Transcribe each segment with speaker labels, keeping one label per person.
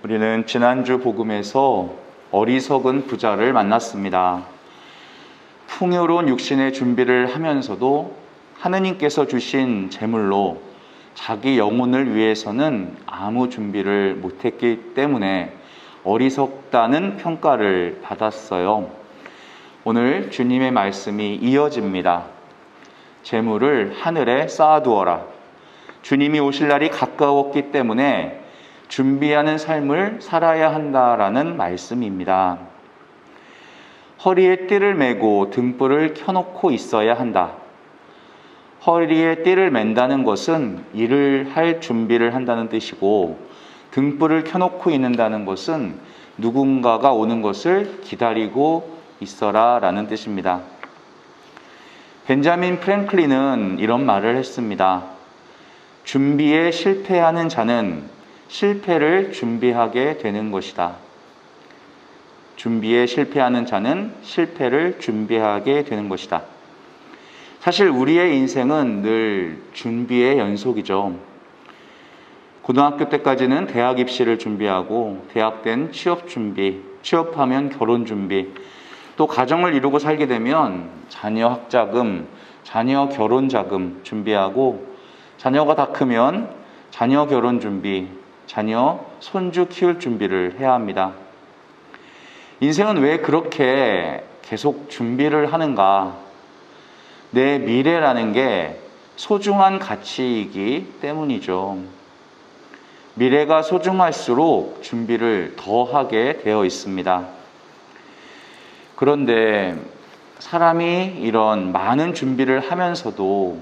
Speaker 1: 우리는 지난주 복음에서 어리석은 부자를 만났습니다. 풍요로운 육신의 준비를 하면서도 하느님께서 주신 재물로 자기 영혼을 위해서는 아무 준비를 못했기 때문에 어리석다는 평가를 받았어요. 오늘 주님의 말씀이 이어집니다. 재물을 하늘에 쌓아두어라. 주님이 오실 날이 가까웠기 때문에 준비하는 삶을 살아야 한다라는 말씀입니다. 허리에 띠를 매고 등불을 켜놓고 있어야 한다. 허리에 띠를 맨다는 것은 일을 할 준비를 한다는 뜻이고, 등불을 켜놓고 있는다는 것은 누군가가 오는 것을 기다리고 있어라 라는 뜻입니다. 벤자민 프랭클린은 이런 말을 했습니다. 준비에 실패하는 자는 실패를 준비하게 되는 것이다. 준비에 실패하는 자는 실패를 준비하게 되는 것이다. 사실 우리의 인생은 늘 준비의 연속이죠. 고등학교 때까지는 대학 입시를 준비하고, 대학 땐 취업 준비, 취업하면 결혼 준비, 또 가정을 이루고 살게 되면 자녀 학자금, 자녀 결혼 자금 준비하고, 자녀가 다 크면 자녀 결혼 준비, 자녀 손주 키울 준비를 해야 합니다. 인생은 왜 그렇게 계속 준비를 하는가? 내 미래라는 게 소중한 가치이기 때문이죠. 미래가 소중할수록 준비를 더 하게 되어 있습니다. 그런데 사람이 이런 많은 준비를 하면서도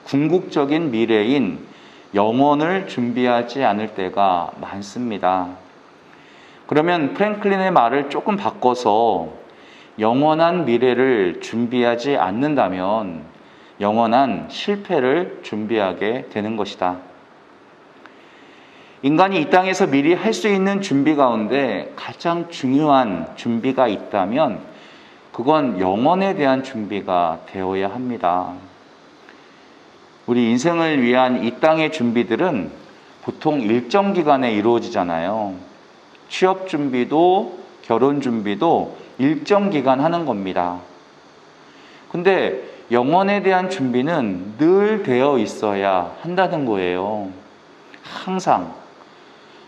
Speaker 1: 궁극적인 미래인 영원을 준비하지 않을 때가 많습니다. 그러면 프랭클린의 말을 조금 바꿔서 영원한 미래를 준비하지 않는다면 영원한 실패를 준비하게 되는 것이다. 인간이 이 땅에서 미리 할 수 있는 준비 가운데 가장 중요한 준비가 있다면 그건 영원에 대한 준비가 되어야 합니다. 우리 인생을 위한 이 땅의 준비들은 보통 일정 기간에 이루어지잖아요. 취업 준비도 결혼 준비도 일정 기간 하는 겁니다. 근데 영원에 대한 준비는 늘 되어 있어야 한다는 거예요. 항상.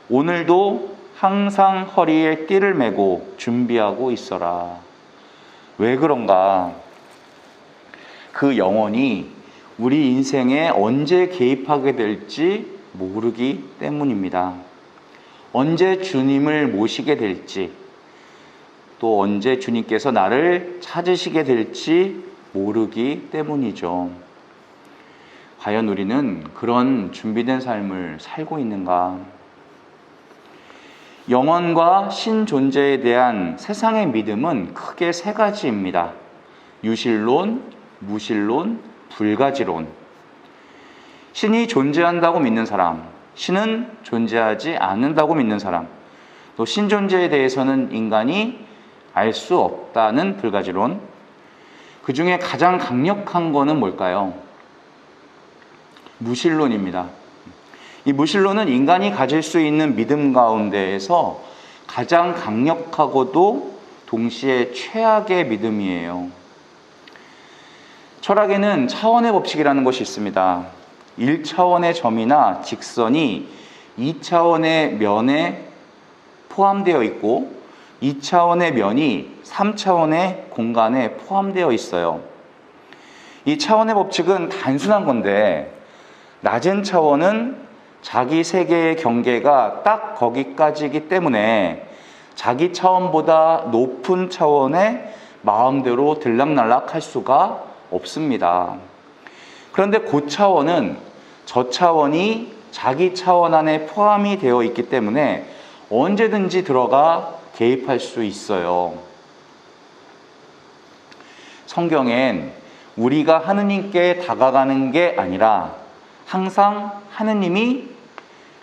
Speaker 1: 오늘도 항상 허리에 띠를 매고 준비하고 있어라. 왜 그런가? 그 영혼이 우리 인생에 언제 개입하게 될지 모르기 때문입니다. 언제 주님을 모시게 될지, 또 언제 주님께서 나를 찾으시게 될지 모르기 때문이죠. 과연 우리는 그런 준비된 삶을 살고 있는가? 영혼과 신존재에 대한 세상의 믿음은 크게 세 가지입니다. 유실론, 무실론, 불가지론. 신이 존재한다고 믿는 사람, 신은 존재하지 않는다고 믿는 사람, 또 신존재에 대해서는 인간이 알 수 없다는 불가지론. 그 중에 가장 강력한 거는 뭘까요? 무실론입니다. 이 무실론은 인간이 가질 수 있는 믿음 가운데에서 가장 강력하고도 동시에 최악의 믿음이에요. 철학에는 차원의 법칙이라는 것이 있습니다. 1차원의 점이나 직선이 2차원의 면에 포함되어 있고 2차원의 면이 3차원의 공간에 포함되어 있어요. 이 차원의 법칙은 단순한 건데, 낮은 차원은 자기 세계의 경계가 딱 거기까지이기 때문에 자기 차원보다 높은 차원에 마음대로 들락날락 할 수가 없습니다. 그런데 고차원은 저차원이 자기 차원 안에 포함이 되어 있기 때문에 언제든지 들어가 개입할 수 있어요. 성경엔 우리가 하느님께 다가가는 게 아니라 항상 하느님이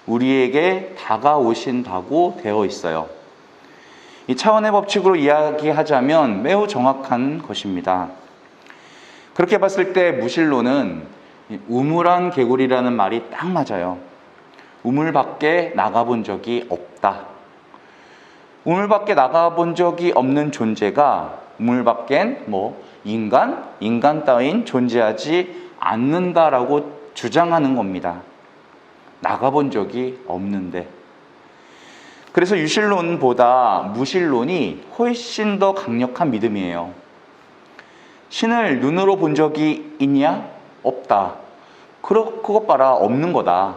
Speaker 1: 우리에게 다가오신다고 되어 있어요. 이 차원의 법칙으로 이야기하자면 매우 정확한 것입니다. 그렇게 봤을 때 무실론은 우물안 개구리라는 말이 딱 맞아요. 우물 밖에 나가본 적이 없다. 우물 밖에 나가본 적이 없는 존재가 우물 밖엔 인간 따윈 존재하지 않는다라고 주장하는 겁니다. 나가본 적이 없는데. 그래서 유실론보다 무실론이 훨씬 더 강력한 믿음이에요. 신을 눈으로 본 적이 있냐? 없다. 그것 봐라, 없는 거다.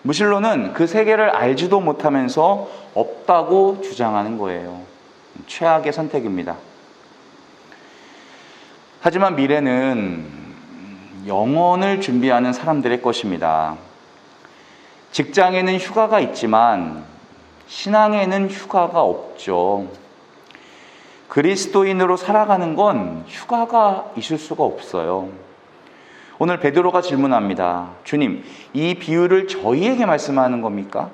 Speaker 1: 무실론은 그 세계를 알지도 못하면서 없다고 주장하는 거예요. 최악의 선택입니다. 하지만 미래는 영혼을 준비하는 사람들의 것입니다. 직장에는 휴가가 있지만 신앙에는 휴가가 없죠. 그리스도인으로 살아가는 건 휴가가 있을 수가 없어요. 오늘 베드로가 질문합니다. 주님, 이 비유를 저희에게 말씀하는 겁니까?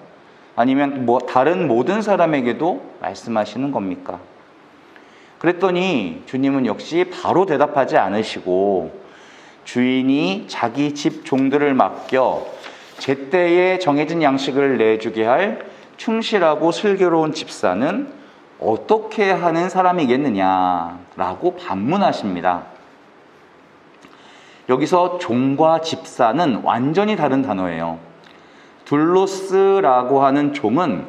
Speaker 1: 아니면 다른 모든 사람에게도 말씀하시는 겁니까? 그랬더니 주님은 역시 바로 대답하지 않으시고 주인이 자기 집 종들을 맡겨 제때에 정해진 양식을 내주게 할 충실하고 슬기로운 집사는 어떻게 하는 사람이겠느냐라고 반문하십니다. 여기서 종과 집사는 완전히 다른 단어예요. 둘로스라고 하는 종은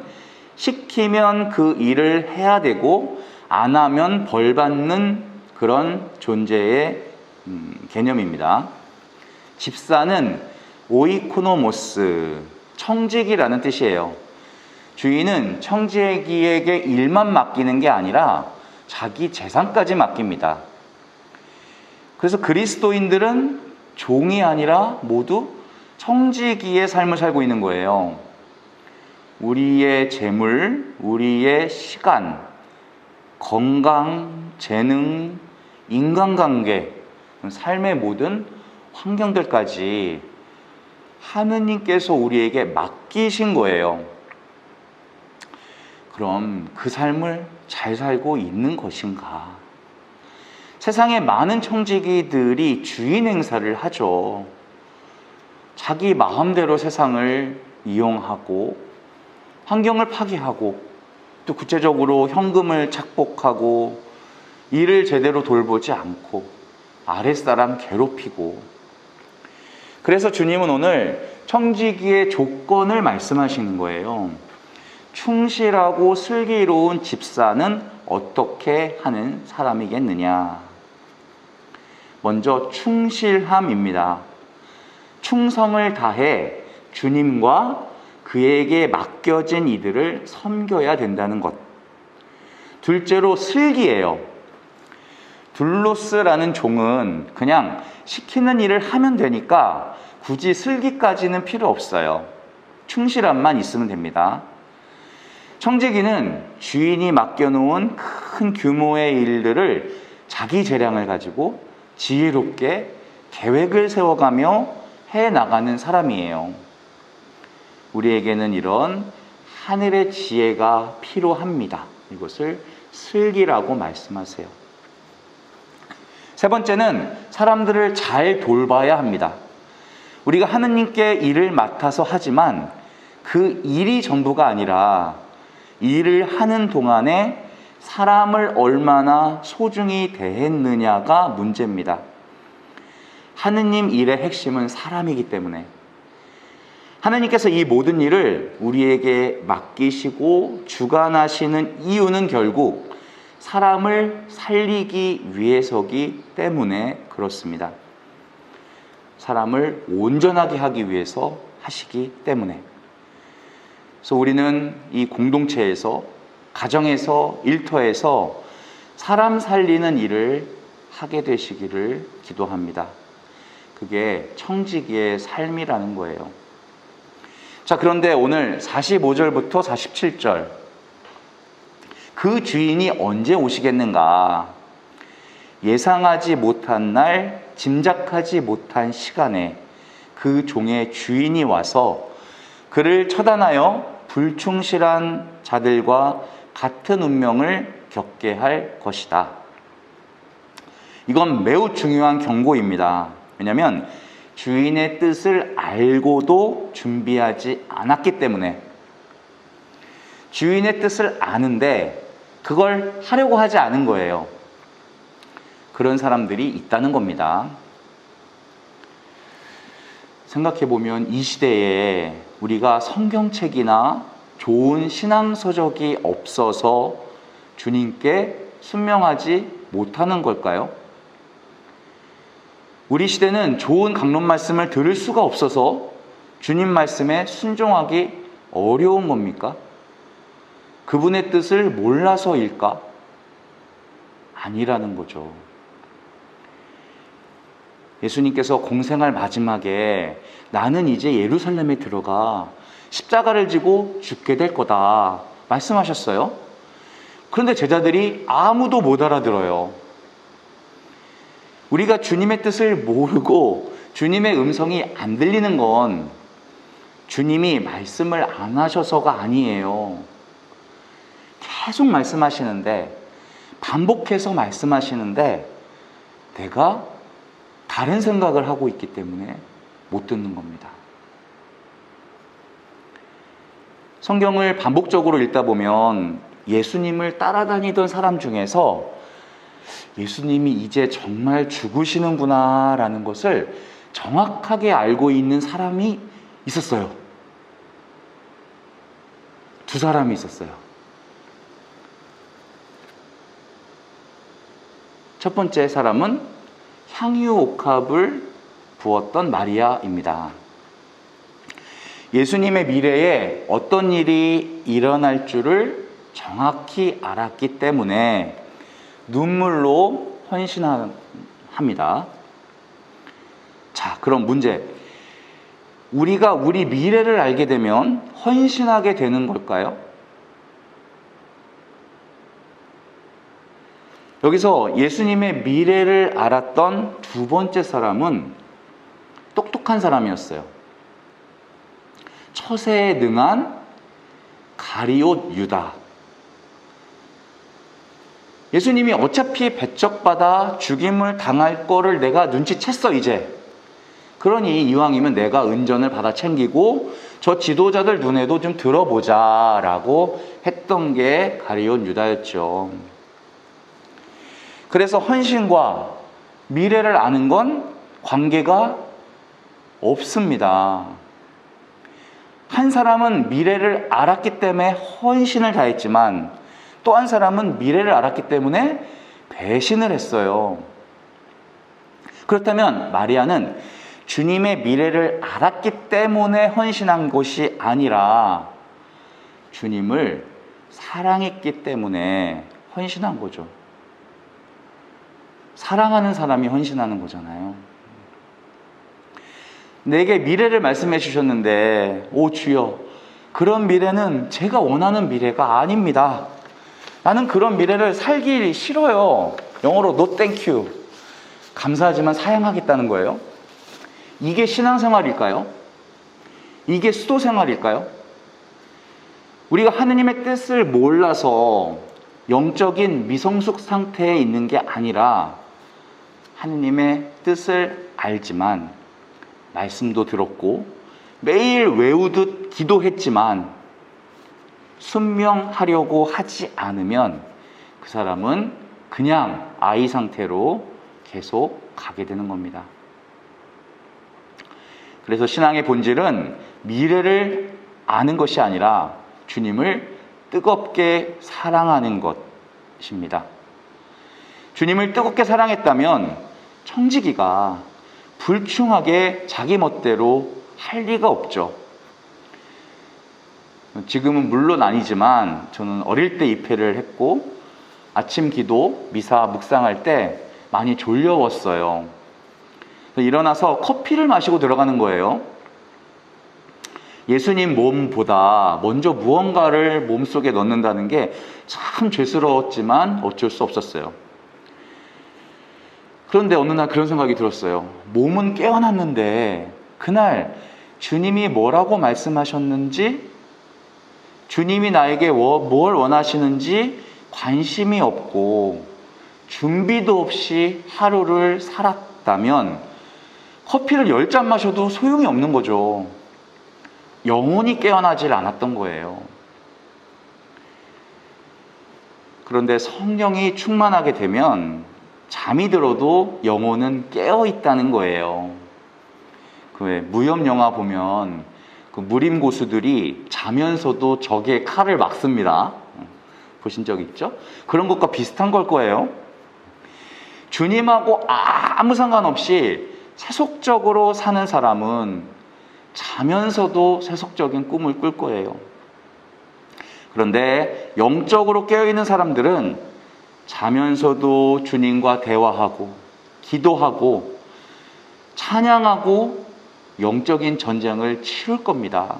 Speaker 1: 시키면 그 일을 해야 되고 안 하면 벌 받는 그런 존재의 개념입니다. 집사는 오이코노모스, 청지기라는 뜻이에요. 주인은 청지기에게 일만 맡기는 게 아니라 자기 재산까지 맡깁니다. 그래서 그리스도인들은 종이 아니라 모두 청지기의 삶을 살고 있는 거예요. 우리의 재물, 우리의 시간, 건강, 재능, 인간관계, 삶의 모든 환경들까지 하느님께서 우리에게 맡기신 거예요. 그럼 그 삶을 잘 살고 있는 것인가? 세상에 많은 청지기들이 주인 행사를 하죠. 자기 마음대로 세상을 이용하고 환경을 파괴하고 또 구체적으로 현금을 착복하고 일을 제대로 돌보지 않고 아랫사람 괴롭히고. 그래서 주님은 오늘 청지기의 조건을 말씀하시는 거예요. 충실하고 슬기로운 집사는 어떻게 하는 사람이겠느냐? 먼저 충실함입니다. 충성을 다해 주님과 그에게 맡겨진 이들을 섬겨야 된다는 것. 둘째로 슬기예요. 둘로스라는 종은 그냥 시키는 일을 하면 되니까 굳이 슬기까지는 필요 없어요. 충실함만 있으면 됩니다. 청지기는 주인이 맡겨놓은 큰 규모의 일들을 자기 재량을 가지고 지혜롭게 계획을 세워가며 해나가는 사람이에요. 우리에게는 이런 하늘의 지혜가 필요합니다. 이것을 슬기라고 말씀하세요. 세 번째는 사람들을 잘 돌봐야 합니다. 우리가 하느님께 일을 맡아서 하지만 그 일이 전부가 아니라 일을 하는 동안에 사람을 얼마나 소중히 대했느냐가 문제입니다. 하느님 일의 핵심은 사람이기 때문에 하느님께서 이 모든 일을 우리에게 맡기시고 주관하시는 이유는 결국 사람을 살리기 위해서기 때문에 그렇습니다. 사람을 온전하게 하기 위해서 하시기 때문에. 그래서 우리는 이 공동체에서, 가정에서, 일터에서 사람 살리는 일을 하게 되시기를 기도합니다. 그게 청지기의 삶이라는 거예요. 자, 그런데 오늘 45절부터 47절. 그 주인이 언제 오시겠는가? 예상하지 못한 날, 짐작하지 못한 시간에 그 종의 주인이 와서 그를 처단하여 불충실한 자들과 같은 운명을 겪게 할 것이다. 이건 매우 중요한 경고입니다. 왜냐하면 주인의 뜻을 알고도 준비하지 않았기 때문에. 주인의 뜻을 아는데 그걸 하려고 하지 않은 거예요. 그런 사람들이 있다는 겁니다. 생각해보면 이 시대에 우리가 성경책이나 좋은 신앙서적이 없어서 주님께 순명하지 못하는 걸까요? 우리 시대는 좋은 강론 말씀을 들을 수가 없어서 주님 말씀에 순종하기 어려운 겁니까? 그분의 뜻을 몰라서일까? 아니라는 거죠. 예수님께서 공생활 마지막에 나는 이제 예루살렘에 들어가 십자가를 지고 죽게 될 거다 말씀하셨어요. 그런데 제자들이 아무도 못 알아들어요. 우리가 주님의 뜻을 모르고 주님의 음성이 안 들리는 건 주님이 말씀을 안 하셔서가 아니에요. 계속 말씀하시는데, 반복해서 말씀하시는데 내가 다른 생각을 하고 있기 때문에 못 듣는 겁니다. 성경을 반복적으로 읽다 보면 예수님을 따라다니던 사람 중에서 예수님이 이제 정말 죽으시는구나 라는 것을 정확하게 알고 있는 사람이 있었어요. 두 사람이 있었어요. 첫 번째 사람은 향유 옥합을 부었던 마리아입니다. 예수님의 미래에 어떤 일이 일어날 줄을 정확히 알았기 때문에 눈물로 헌신합니다. 자, 그럼 문제. 우리가 우리 미래를 알게 되면 헌신하게 되는 걸까요? 여기서 예수님의 미래를 알았던 두 번째 사람은 똑똑한 사람이었어요. 처세에 능한 가리옷 유다. 예수님이 어차피 배척받아 죽임을 당할 거를 내가 눈치챘어 이제. 그러니 이왕이면 내가 은전을 받아 챙기고 저 지도자들 눈에도 좀 들어보자 라고 했던 게 가리온 유다였죠. 그래서 헌신과 미래를 아는 건 관계가 없습니다. 한 사람은 미래를 알았기 때문에 헌신을 다했지만 또 한 사람은 미래를 알았기 때문에 배신을 했어요. 그렇다면 마리아는 주님의 미래를 알았기 때문에 헌신한 것이 아니라 주님을 사랑했기 때문에 헌신한 거죠. 사랑하는 사람이 헌신하는 거잖아요. 내게 미래를 말씀해 주셨는데 오 주여, 그런 미래는 제가 원하는 미래가 아닙니다. 나는 그런 미래를 살기 싫어요. 영어로 no thank you. 감사하지만 사양하겠다는 거예요. 이게 신앙생활일까요? 이게 수도생활일까요? 우리가 하느님의 뜻을 몰라서 영적인 미성숙 상태에 있는 게 아니라 하느님의 뜻을 알지만 말씀도 들었고 매일 외우듯 기도했지만 순명하려고 하지 않으면 그 사람은 그냥 아이 상태로 계속 가게 되는 겁니다. 그래서 신앙의 본질은 미래를 아는 것이 아니라 주님을 뜨겁게 사랑하는 것입니다. 주님을 뜨겁게 사랑했다면 청지기가 불충하게 자기 멋대로 할 리가 없죠. 지금은 물론 아니지만 저는 어릴 때 입회를 했고 아침 기도, 미사 묵상할 때 많이 졸려웠어요. 일어나서 커피를 마시고 들어가는 거예요. 예수님 몸보다 먼저 무언가를 몸속에 넣는다는 게 참 죄스러웠지만 어쩔 수 없었어요. 그런데 어느 날 그런 생각이 들었어요. 몸은 깨어났는데 그날 주님이 뭐라고 말씀하셨는지, 주님이 나에게 뭘 원하시는지 관심이 없고 준비도 없이 하루를 살았다면 커피를 10잔 마셔도 소용이 없는 거죠. 영혼이 깨어나질 않았던 거예요. 그런데 성령이 충만하게 되면 잠이 들어도 영혼은 깨어 있다는 거예요. 그 무협 영화 보면 그 무림 고수들이 자면서도 적의 칼을 막습니다. 보신 적 있죠? 그런 것과 비슷한 걸 거예요. 주님하고 아무 상관없이 세속적으로 사는 사람은 자면서도 세속적인 꿈을 꿀 거예요. 그런데 영적으로 깨어있는 사람들은 자면서도 주님과 대화하고 기도하고 찬양하고 영적인 전쟁을 치룰 겁니다.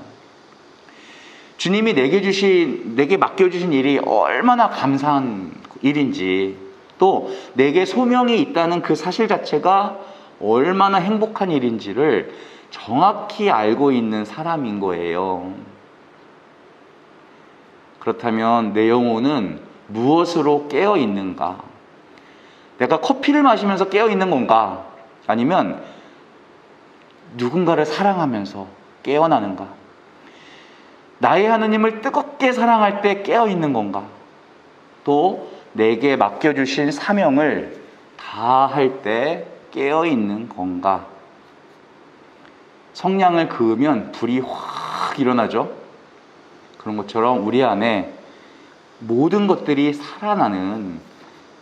Speaker 1: 주님이 내게 맡겨주신 일이 얼마나 감사한 일인지, 또 내게 소명이 있다는 그 사실 자체가 얼마나 행복한 일인지를 정확히 알고 있는 사람인 거예요. 그렇다면 내 영혼은 무엇으로 깨어 있는가? 내가 커피를 마시면서 깨어 있는 건가? 아니면 누군가를 사랑하면서 깨어나는가? 나의 하느님을 뜨겁게 사랑할 때 깨어 있는 건가? 또 내게 맡겨주신 사명을 다할 때 깨어 있는 건가? 성냥을 그으면 불이 확 일어나죠? 그런 것처럼 우리 안에 모든 것들이 살아나는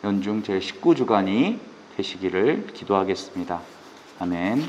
Speaker 1: 연중 제19주간이 되시기를 기도하겠습니다. 아멘.